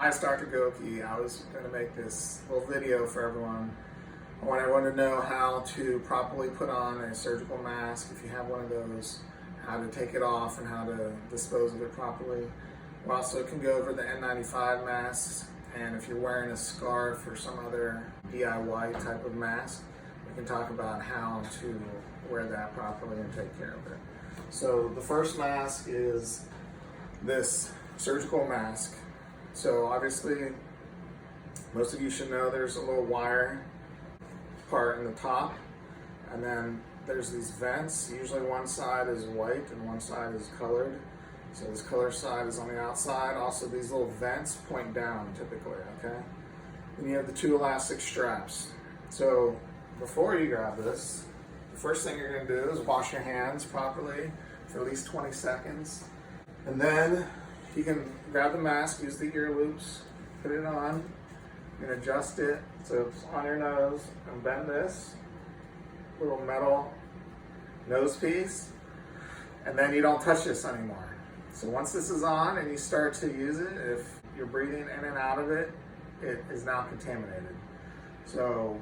Hi, it's Dr. Goki. I was going to make this little video for everyone. I want everyone to know how to properly put on a surgical mask if you have one of those, how to take it off and how to dispose of it properly. We also can go over the N95 masks, and if you're wearing a scarf or some other DIY type of mask, we can talk about how to wear that properly and take care of it. So the first mask is this surgical mask. So obviously, most of you should know there's a little wire part in the top, and then there's these vents. Usually one side is white and one side is colored. So this color side is on the outside. Also, these little vents point down typically, okay? Then you have the two elastic straps. So before you grab this, the first thing you're gonna do is wash your hands properly for at least 20 seconds. And then you can grab the mask, use the ear loops, put it on. You can adjust it so it's on your nose and bend this little metal nose piece, and then you don't touch this anymore. So once this is on and you start to use it, if you're breathing in and out of it, it is now contaminated. So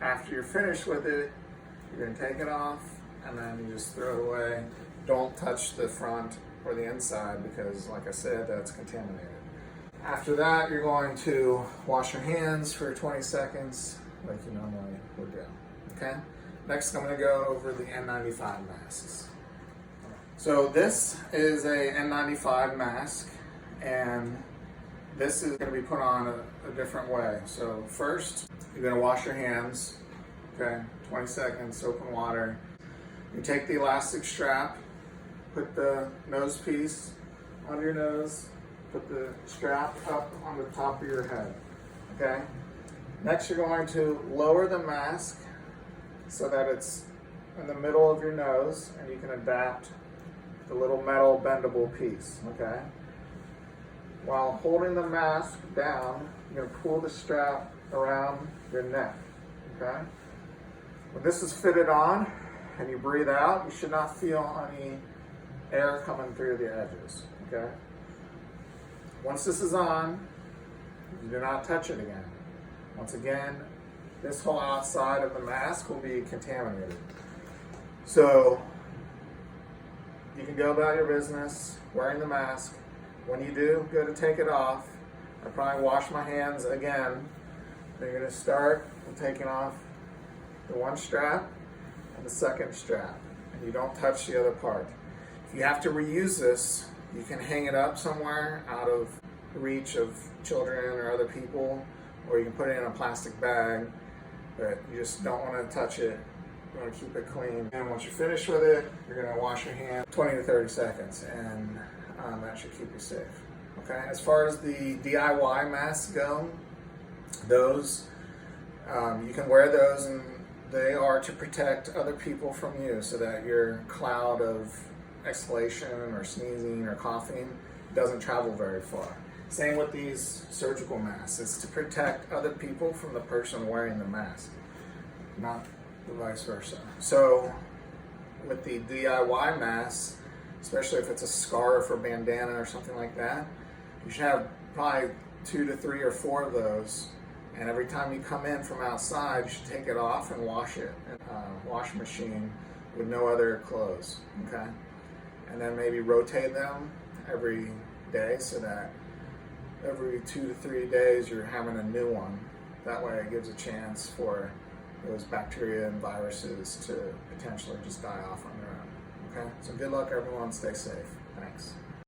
after you're finished with it, you're going to take it off and then you just throw it away. Don't touch the front or the inside because, like I said, that's contaminated. After that, you're going to wash your hands for 20 seconds like you normally would do, okay? Next, I'm gonna go over the N95 masks. So this is a N95 mask, and this is gonna be put on a different way. So first, you're gonna wash your hands, okay? 20 seconds, soap and water. You take the elastic strap, put the nose piece on your nose, put the strap up on the top of your head, okay? Next, you're going to lower the mask so that it's in the middle of your nose and you can adapt the little metal bendable piece, okay? While holding the mask down, you're gonna pull the strap around your neck, okay? When this is fitted on and you breathe out, you should not feel any air coming through the edges, okay? Once this is on, you do not touch it again. Once again, this whole outside of the mask will be contaminated. So you can go about your business wearing the mask. When you do go to take it off, I probably wash my hands again. Then you're gonna start with taking off the one strap and the second strap, and you don't touch the other part. If you have to reuse this, you can hang it up somewhere out of reach of children or other people, or you can put it in a plastic bag, but you just don't want to touch it. You want to keep it clean. And once you're finished with it, you're going to wash your hands 20 to 30 seconds, and that should keep you safe. Okay. As far as the DIY masks go, those you can wear those, and they are to protect other people from you, so that your cloud of exhalation or sneezing or coughing doesn't travel very far. Same with these surgical masks. It's to protect other people from the person wearing the mask, not the vice versa. So with the DIY masks, especially if it's a scarf or bandana or something like that, you should have probably 2 to 3 or 4 of those. And every time you come in from outside, you should take it off and wash it in a wash machine with no other clothes, okay? And then maybe rotate them every day so that every 2 to 3 days you're having a new one. That way it gives a chance for those bacteria and viruses to potentially just die off on their own. Okay? So good luck everyone, stay safe. Thanks.